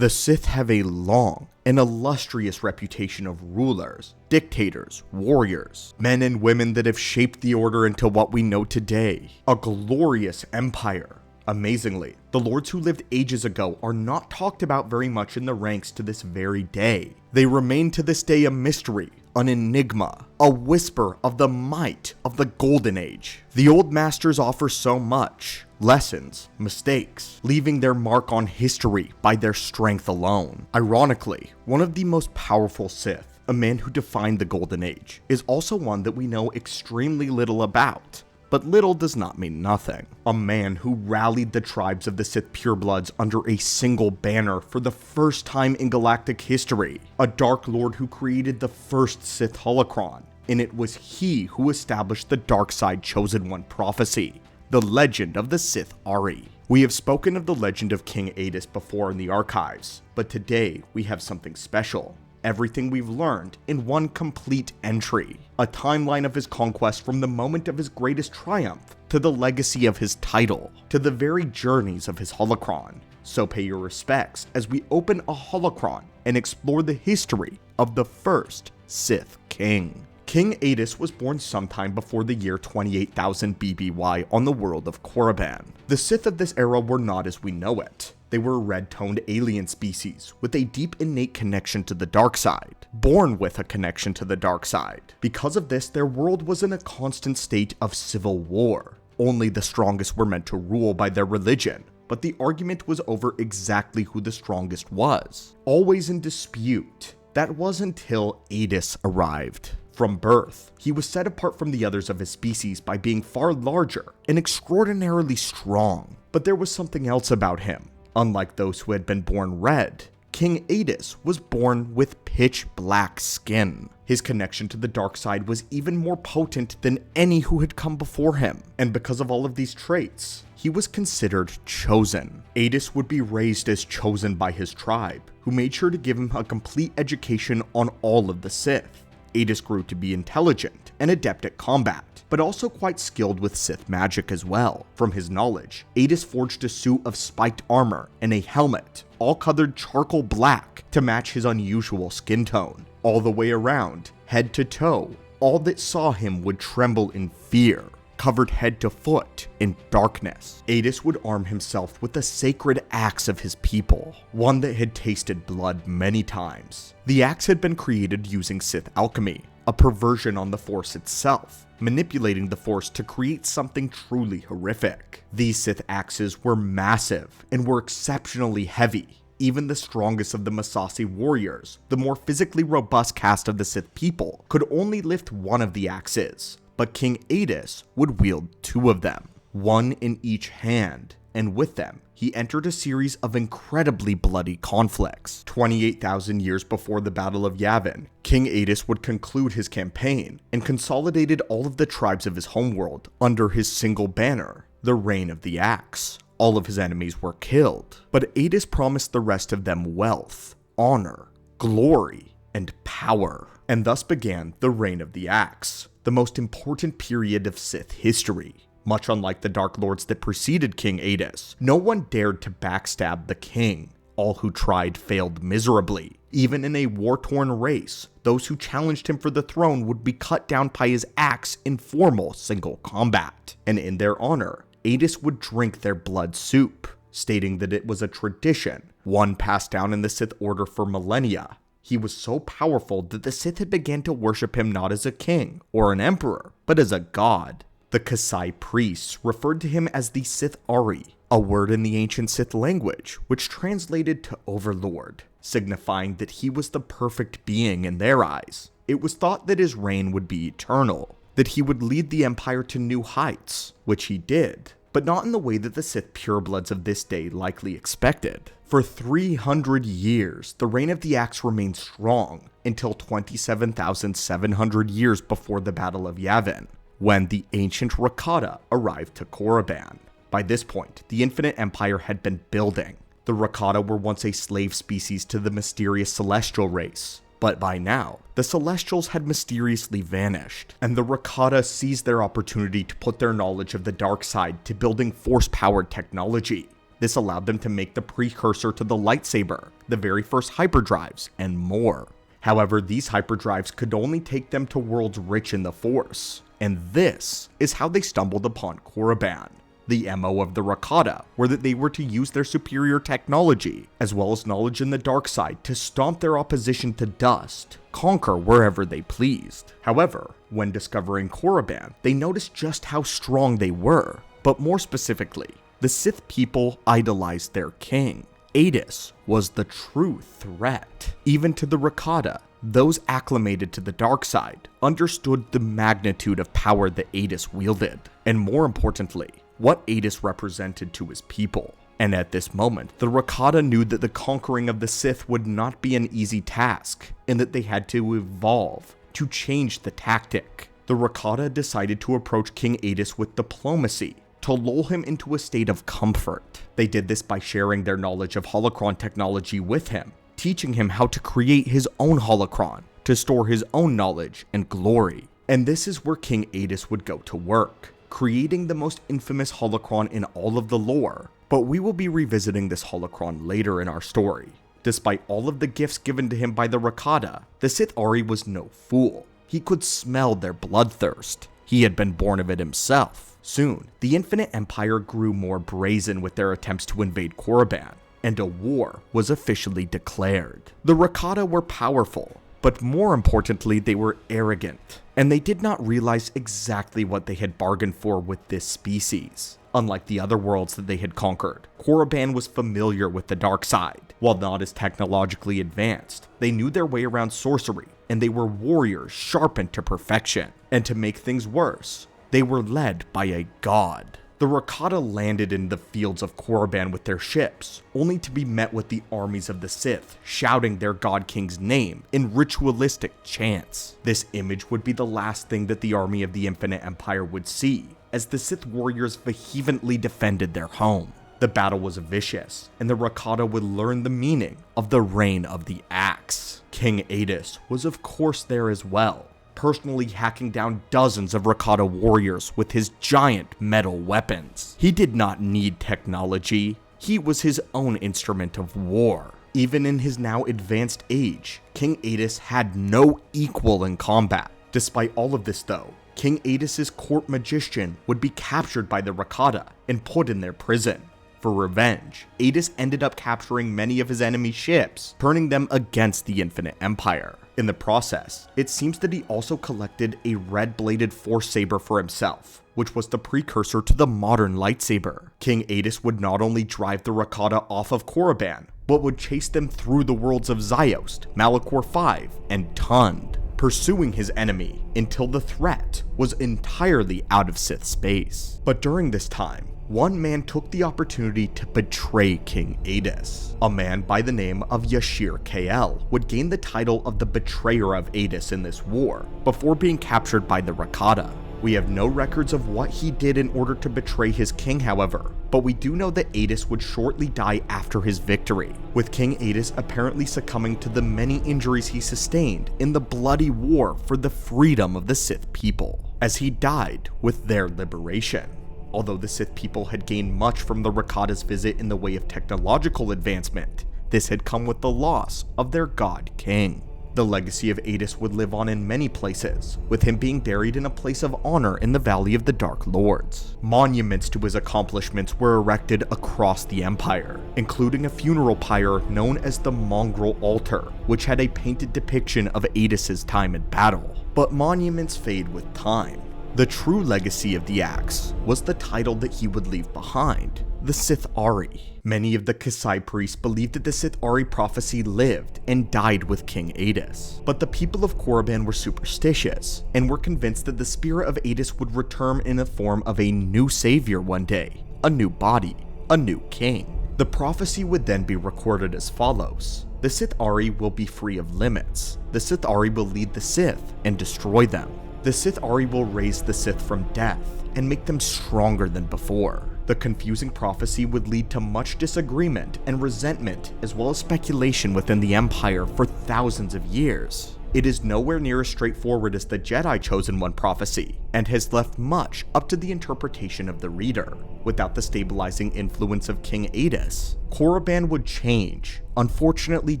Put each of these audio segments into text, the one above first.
The Sith have a long and illustrious reputation of rulers, dictators, warriors, men and women that have shaped the Order into what we know today. A glorious empire. Amazingly, the lords who lived ages ago are not talked about very much in the ranks to this very day. They remain to this day a mystery, an enigma, a whisper of the might of the Golden Age. The old masters offer so much. Lessons, mistakes, leaving their mark on history by their strength alone. Ironically, one of the most powerful Sith, a man who defined the Golden Age, is also one that we know extremely little about. But little does not mean nothing. A man who rallied the tribes of the Sith purebloods under a single banner for the first time in galactic history. A Dark Lord who created the first Sith holocron, and it was he who established the Dark Side Chosen One prophecy. The legend of the Sith Ari. We have spoken of the legend of King Adis before in the archives, but today we have something special. Everything we've learned in one complete entry. A timeline of his conquest from the moment of his greatest triumph, to the legacy of his title, to the very journeys of his holocron. So pay your respects as we open a holocron and explore the history of the first Sith King. King Adis was born sometime before the year 28,000 BBY on the world of Korriban. The Sith of this era were not as we know it. They were a red-toned alien species with a deep innate connection to the dark side, born with a connection to the dark side. Because of this, their world was in a constant state of civil war. Only the strongest were meant to rule by their religion, but the argument was over exactly who the strongest was. Always in dispute. That was until Adis arrived. From birth, he was set apart from the others of his species by being far larger and extraordinarily strong. But there was something else about him. Unlike those who had been born red, King Adis was born with pitch black skin. His connection to the dark side was even more potent than any who had come before him, and because of all of these traits, he was considered chosen. Adis would be raised as chosen by his tribe, who made sure to give him a complete education on all of the Sith. Adis grew to be intelligent and adept at combat, but also quite skilled with Sith magic as well. From his knowledge, Adis forged a suit of spiked armor and a helmet, all colored charcoal black to match his unusual skin tone. All the way around, head to toe, all that saw him would tremble in fear, covered head to foot in darkness. Adis would arm himself with the sacred axe of his people, one that had tasted blood many times. The axe had been created using Sith alchemy, a perversion on the Force itself, manipulating the Force to create something truly horrific. These Sith axes were massive and were exceptionally heavy. Even the strongest of the Massassi warriors, the more physically robust caste of the Sith people, could only lift one of the axes. But King Adis would wield two of them, one in each hand, and with them, he entered a series of incredibly bloody conflicts. 28,000 years before the Battle of Yavin, King Adis would conclude his campaign and consolidated all of the tribes of his homeworld under his single banner, the Reign of the Axe. All of his enemies were killed, but Adis promised the rest of them wealth, honor, glory, and power, and thus began the Reign of the Axe, the most important period of Sith history. Much unlike the Dark Lords that preceded King Adis, no one dared to backstab the king. All who tried failed miserably. Even in a war-torn race, those who challenged him for the throne would be cut down by his axe in formal single combat. And in their honor, Adis would drink their blood soup, stating that it was a tradition, one passed down in the Sith Order for millennia. He was so powerful that the Sith had began to worship him not as a king or an emperor, but as a god. The Kasai priests referred to him as the Sith Ari, a word in the ancient Sith language, which translated to overlord, signifying that he was the perfect being in their eyes. It was thought that his reign would be eternal, that he would lead the empire to new heights, which he did, but not in the way that the Sith purebloods of this day likely expected. For 300 years, the Reign of the Axe remained strong until 27,700 years before the Battle of Yavin, when the ancient Rakata arrived to Korriban. By this point, the Infinite Empire had been building. The Rakata were once a slave species to the mysterious Celestial race, but by now, the Celestials had mysteriously vanished, and the Rakata seized their opportunity to put their knowledge of the dark side to building Force-powered technology. This allowed them to make the precursor to the lightsaber, the very first hyperdrives, and more. However, these hyperdrives could only take them to worlds rich in the Force, and this is how they stumbled upon Korriban. The MO of the Rakata were that they were to use their superior technology, as well as knowledge in the dark side, to stomp their opposition to dust, conquer wherever they pleased. However, when discovering Korriban, they noticed just how strong they were, but more specifically, the Sith people idolized their king. Adis was the true threat. Even to the Rakata, those acclimated to the dark side understood the magnitude of power that Adis wielded, and more importantly, what Adis represented to his people. And at this moment, the Rakata knew that the conquering of the Sith would not be an easy task, and that they had to evolve, to change the tactic. The Rakata decided to approach King Adis with diplomacy, to lull him into a state of comfort. They did this by sharing their knowledge of holocron technology with him, teaching him how to create his own holocron, to store his own knowledge and glory. And this is where King Adis would go to work, creating the most infamous holocron in all of the lore, but we will be revisiting this holocron later in our story. Despite all of the gifts given to him by the Rakata, the Sith Ari was no fool. He could smell their bloodthirst. He had been born of it himself. Soon, the Infinite Empire grew more brazen with their attempts to invade Korriban, and a war was officially declared. The Rakata were powerful, but more importantly, they were arrogant, and they did not realize exactly what they had bargained for with this species. Unlike the other worlds that they had conquered, Korriban was familiar with the dark side. While not as technologically advanced, they knew their way around sorcery, and they were warriors sharpened to perfection. And to make things worse, they were led by a god. The Rakata landed in the fields of Korriban with their ships, only to be met with the armies of the Sith shouting their god king's name in ritualistic chants. This image would be the last thing that the army of the Infinite Empire would see, as the Sith warriors vehemently defended their home. The battle was vicious, and the Rakata would learn the meaning of the reign of the axe. King Adis was of course there as well, personally hacking down dozens of Rakata warriors with his giant metal weapons. He did not need technology, he was his own instrument of war. Even in his now advanced age, King Adis had no equal in combat. Despite all of this though, King Adis's court magician would be captured by the Rakata and put in their prison. For revenge, Adis ended up capturing many of his enemy ships, turning them against the Infinite Empire. In the process, it seems that he also collected a red-bladed force saber for himself, which was the precursor to the modern lightsaber. King Adis would not only drive the Rakata off of Korriban, but would chase them through the worlds of Ziost, Malachor V, and Tund, pursuing his enemy until the threat was entirely out of Sith space. But during this time, one man took the opportunity to betray King Adis. A man by the name of Yashir KL would gain the title of the Betrayer of Adis in this war, before being captured by the Rakata. We have no records of what he did in order to betray his king, however, but we do know that Adis would shortly die after his victory, with King Adis apparently succumbing to the many injuries he sustained in the bloody war for the freedom of the Sith people, as he died with their liberation. Although the Sith people had gained much from the Rakata's visit in the way of technological advancement, this had come with the loss of their god king. The legacy of Adis would live on in many places, with him being buried in a place of honor in the Valley of the Dark Lords. Monuments to his accomplishments were erected across the Empire, including a funeral pyre known as the Mongrel Altar, which had a painted depiction of Adis's time in battle. But monuments fade with time. The true legacy of the axe was the title that he would leave behind, the Sith Ari. Many of the Kasai priests believed that the Sith Ari prophecy lived and died with King Adis, but the people of Korriban were superstitious and were convinced that the spirit of Adis would return in the form of a new savior one day, a new body, a new king. The prophecy would then be recorded as follows: the Sith Ari will be free of limits. The Sith Ari will lead the Sith and destroy them. The Sith Ari will raise the Sith from death and make them stronger than before. The confusing prophecy would lead to much disagreement and resentment, as well as speculation within the Empire for thousands of years. it is nowhere near as straightforward as the Jedi Chosen One prophecy, and has left much up to the interpretation of the reader. Without the stabilizing influence of King Adis, Korriban would change, unfortunately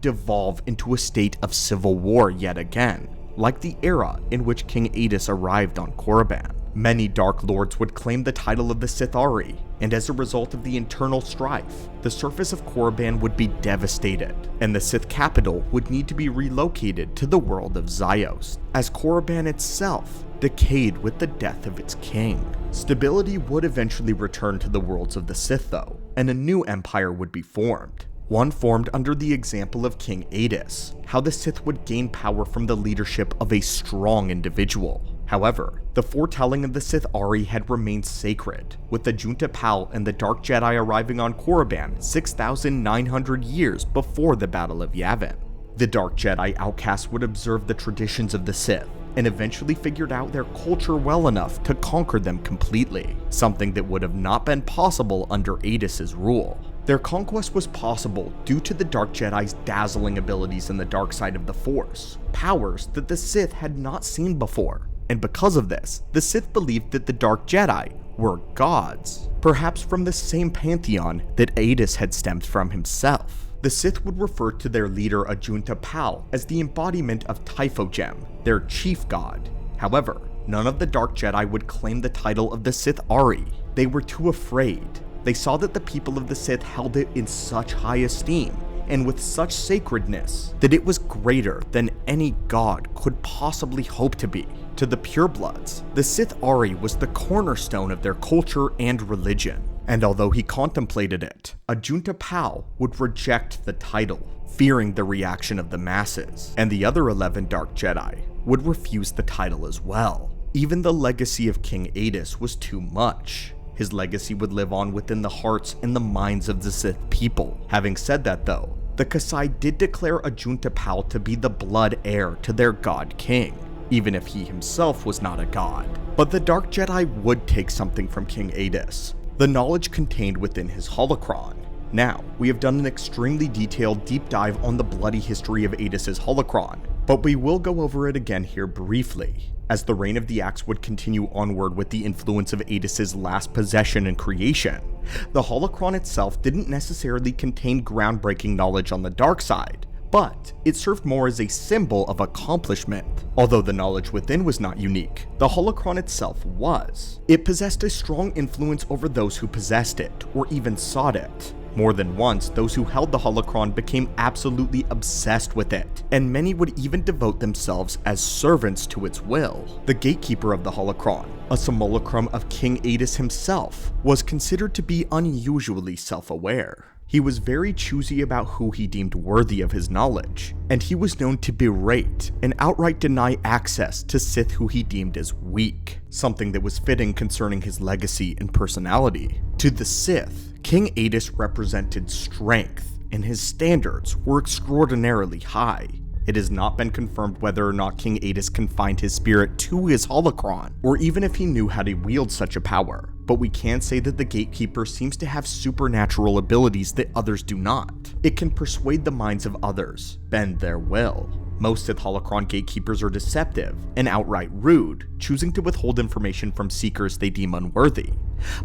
devolve into a state of civil war yet again, like the era in which King Adis arrived on Korriban. Many Dark Lords would claim the title of the Sith'ari, and as a result of the internal strife, the surface of Korriban would be devastated, and the Sith capital would need to be relocated to the world of Zyos, as Korriban itself decayed with the death of its king. Stability would eventually return to the worlds of the Sith though, and a new empire would be formed. One formed under the example of King Adis, how the Sith would gain power from the leadership of a strong individual. However, the foretelling of the Sith'ari had remained sacred, with the Junta Pal and the Dark Jedi arriving on Korriban 6,900 years before the Battle of Yavin. The Dark Jedi outcasts would observe the traditions of the Sith, and eventually figured out their culture well enough to conquer them completely, something that would have not been possible under Adis's rule. Their conquest was possible due to the Dark Jedi's dazzling abilities in the dark side of the Force, powers that the Sith had not seen before. And because of this, the Sith believed that the Dark Jedi were gods, perhaps from the same pantheon that Adis had stemmed from himself. The Sith would refer to their leader Ajunta Pal as the embodiment of Typhogem, their chief god. However, none of the Dark Jedi would claim the title of the Sith'ari. They were too afraid. They saw that the people of the Sith held it in such high esteem, and with such sacredness, that it was greater than any god could possibly hope to be. To the purebloods, the Sith'ari was the cornerstone of their culture and religion, and although he contemplated it, Ajunta Pal would reject the title, fearing the reaction of the masses, and the other 11 Dark Jedi would refuse the title as well. Even the legacy of King Adis was too much. His legacy would live on within the hearts and the minds of the Sith people. Having said that though, the Kasai did declare Ajunta Pal to be the blood heir to their god king, even if he himself was not a god. But the Dark Jedi would take something from King Adis, the knowledge contained within his holocron. Now, we have done an extremely detailed deep dive on the bloody history of Adis's holocron, but we will go over it again here briefly, as the reign of the Axe would continue onward with the influence of Adis's last possession and creation. The holocron itself didn't necessarily contain groundbreaking knowledge on the dark side, but it served more as a symbol of accomplishment. Although the knowledge within was not unique, the holocron itself was. It possessed a strong influence over those who possessed it, or even sought it. More than once, those who held the holocron became absolutely obsessed with it, and many would even devote themselves as servants to its will. The gatekeeper of the holocron, a simulacrum of King Adis himself, was considered to be unusually self-aware. He was very choosy about who he deemed worthy of his knowledge, and he was known to berate and outright deny access to Sith who he deemed as weak, something that was fitting concerning his legacy and personality. To the Sith, King Adis represented strength, and his standards were extraordinarily high. It has not been confirmed whether or not King Adis confined his spirit to his holocron, or even if he knew how to wield such a power, but we can say that the Gatekeeper seems to have supernatural abilities that others do not. It can persuade the minds of others, bend their will. Most Sith holocron gatekeepers are deceptive and outright rude, choosing to withhold information from seekers they deem unworthy.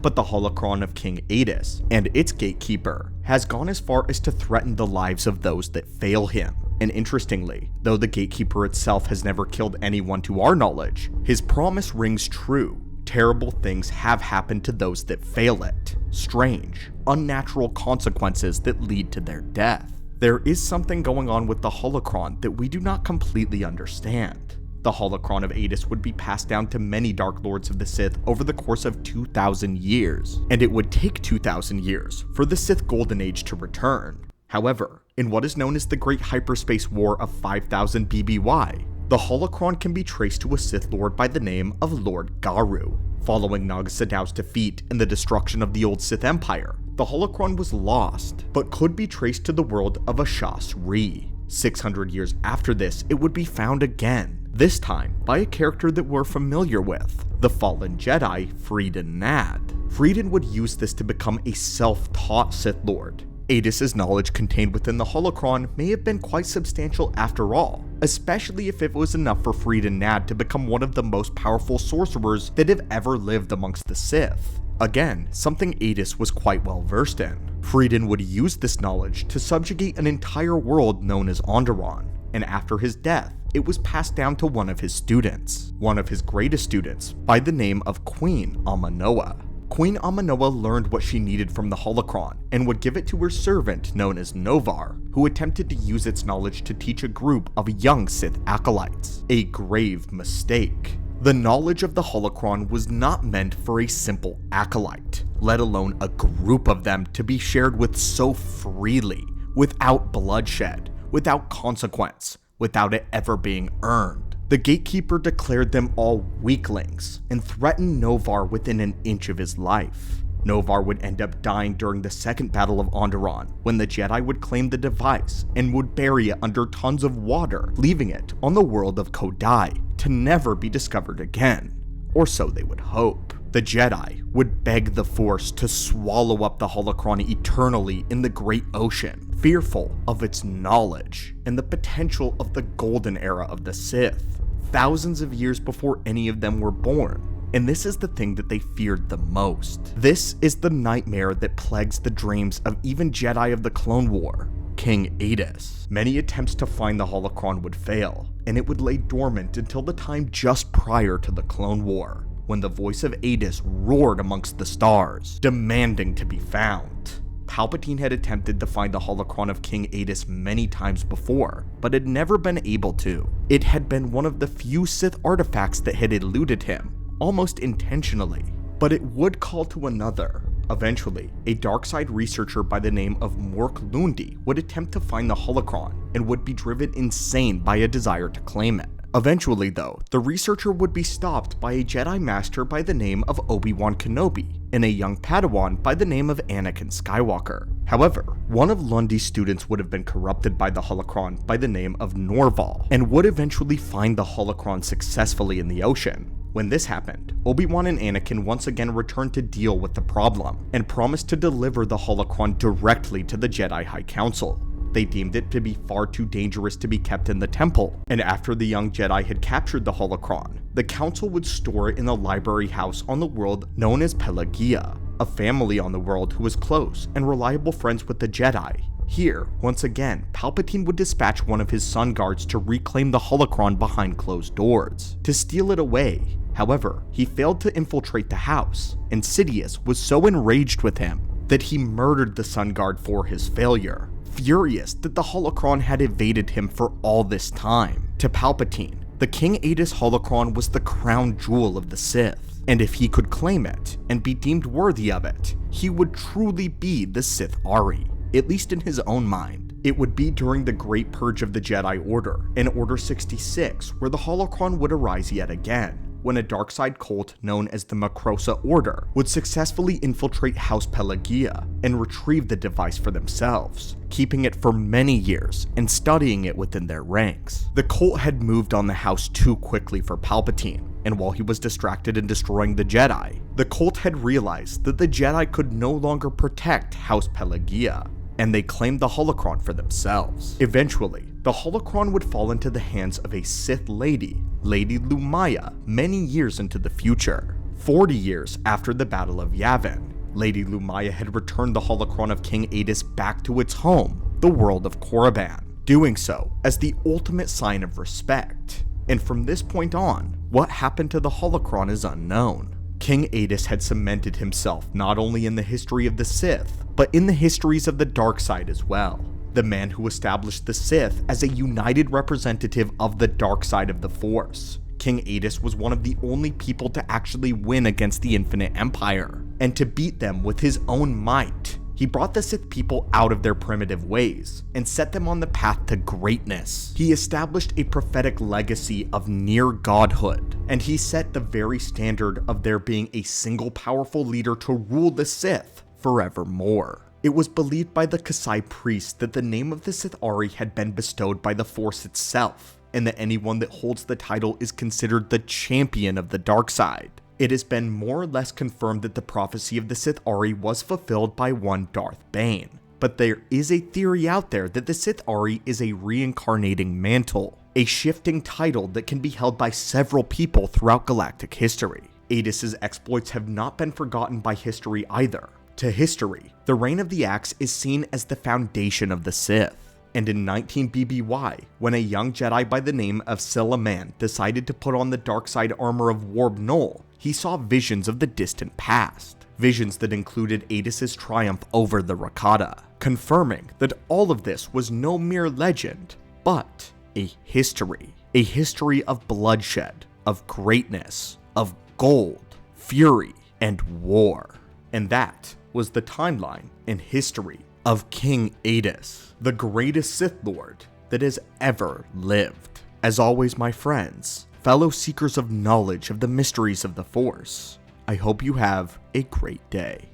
But the holocron of King Adis and its gatekeeper has gone as far as to threaten the lives of those that fail him. And interestingly, though the gatekeeper itself has never killed anyone to our knowledge, his promise rings true. Terrible things have happened to those that fail it. Strange, unnatural consequences that lead to their death. There is something going on with the holocron that we do not completely understand. The holocron of Adis would be passed down to many Dark Lords of the Sith over the course of 2,000 years, and it would take 2,000 years for the Sith Golden Age to return. However, in what is known as the Great Hyperspace War of 5000 BBY, the holocron can be traced to a Sith Lord by the name of Lord Garu. Following Nag Saddau's defeat and the destruction of the old Sith Empire, the holocron was lost, but could be traced to the world of Ashas Ree. 600 years after this, it would be found again, this time by a character that we're familiar with, the fallen Jedi, Freeden Nad. Freeden would use this to become a self-taught Sith Lord. Adis's knowledge contained within the holocron may have been quite substantial after all, especially if it was enough for Frieden Nad to become one of the most powerful sorcerers that have ever lived amongst the Sith. Again, something Adis was quite well versed in. Frieden would use this knowledge to subjugate an entire world known as Onderon, and after his death, it was passed down to one of his students, one of his greatest students, by the name of Queen Amanoa. Queen Amanoa learned what she needed from the holocron and would give it to her servant known as Novar, who attempted to use its knowledge to teach a group of young Sith acolytes. A grave mistake. The knowledge of the holocron was not meant for a simple acolyte, let alone a group of them to be shared with so freely, without bloodshed, without consequence, without it ever being earned. The gatekeeper declared them all weaklings and threatened Novar within an inch of his life. Novar would end up dying during the Second Battle of Onderon, when the Jedi would claim the device and would bury it under tons of water, leaving it on the world of Kodai to never be discovered again. Or so they would hope. The Jedi would beg the Force to swallow up the holocron eternally in the Great Ocean, fearful of its knowledge and the potential of the golden era of the Sith, thousands of years before any of them were born. And this is the thing that they feared the most. This is the nightmare that plagues the dreams of even Jedi of the Clone War, King Adis. Many attempts to find the holocron would fail, and it would lay dormant until the time just prior to the Clone War, when the voice of Adis roared amongst the stars, demanding to be found. Palpatine had attempted to find the holocron of King Adis many times before, but had never been able to. It had been one of the few Sith artifacts that had eluded him, almost intentionally, but it would call to another. Eventually, a darkside researcher by the name of Mork Lundi would attempt to find the holocron and would be driven insane by a desire to claim it. Eventually though, the researcher would be stopped by a Jedi Master by the name of Obi-Wan Kenobi and a young Padawan by the name of Anakin Skywalker. However, one of Lundy's students would have been corrupted by the holocron by the name of Norval and would eventually find the holocron successfully in the ocean. When this happened, Obi-Wan and Anakin once again returned to deal with the problem and promised to deliver the holocron directly to the Jedi High Council. They deemed it to be far too dangerous to be kept in the temple, and after the young Jedi had captured the holocron, the council would store it in a library house on the world known as Pelagia, a family on the world who was close and reliable friends with the Jedi. Here, once again, Palpatine would dispatch one of his sun guards to reclaim the holocron behind closed doors, to steal it away. However, he failed to infiltrate the house, and Sidious was so enraged with him that he murdered the sun guard for his failure, furious that the holocron had evaded him for all this time. To Palpatine, the King Adis holocron was the crown jewel of the Sith, and if he could claim it and be deemed worthy of it, he would truly be the Sith Ari, at least in his own mind. It would be during the Great Purge of the Jedi Order, in Order 66, where the holocron would arise yet again, when a darkside cult known as the Macrosa Order would successfully infiltrate House Pelagia and retrieve the device for themselves, keeping it for many years and studying it within their ranks. The cult had moved on the house too quickly for Palpatine, and while he was distracted in destroying the Jedi, the cult had realized that the Jedi could no longer protect House Pelagia, and they claimed the holocron for themselves. Eventually, the holocron would fall into the hands of a Sith lady, Lady Lumaya, many years into the future. 40 years after the Battle of Yavin, Lady Lumaya had returned the holocron of King Adis back to its home, the world of Korriban, doing so as the ultimate sign of respect. And from this point on, what happened to the holocron is unknown. King Adis had cemented himself not only in the history of the Sith, but in the histories of the dark side as well. The man who established the Sith as a united representative of the dark side of the Force. King Adis was one of the only people to actually win against the Infinite Empire, and to beat them with his own might. He brought the Sith people out of their primitive ways, and set them on the path to greatness. He established a prophetic legacy of near godhood, and he set the very standard of there being a single powerful leader to rule the Sith forevermore. It was believed by the Kasai priests that the name of the Sith Ari had been bestowed by the Force itself, and that anyone that holds the title is considered the champion of the dark side. It has been more or less confirmed that the prophecy of the Sith Ari was fulfilled by one Darth Bane, but there is a theory out there that the Sith Ari is a reincarnating mantle, a shifting title that can be held by several people throughout galactic history. Adis's exploits have not been forgotten by history either. To history, the Reign of the Axe is seen as the foundation of the Sith. And in 19 BBY, when a young Jedi by the name of Silaman decided to put on the dark side armor of Warb Null, he saw visions of the distant past. Visions that included Adis's triumph over the Rakata, confirming that all of this was no mere legend, but a history of bloodshed, of greatness, of gold, fury, and war. And that was the timeline and history of King Adis, the greatest Sith Lord that has ever lived. As always, my friends, fellow seekers of knowledge of the mysteries of the Force, I hope you have a great day.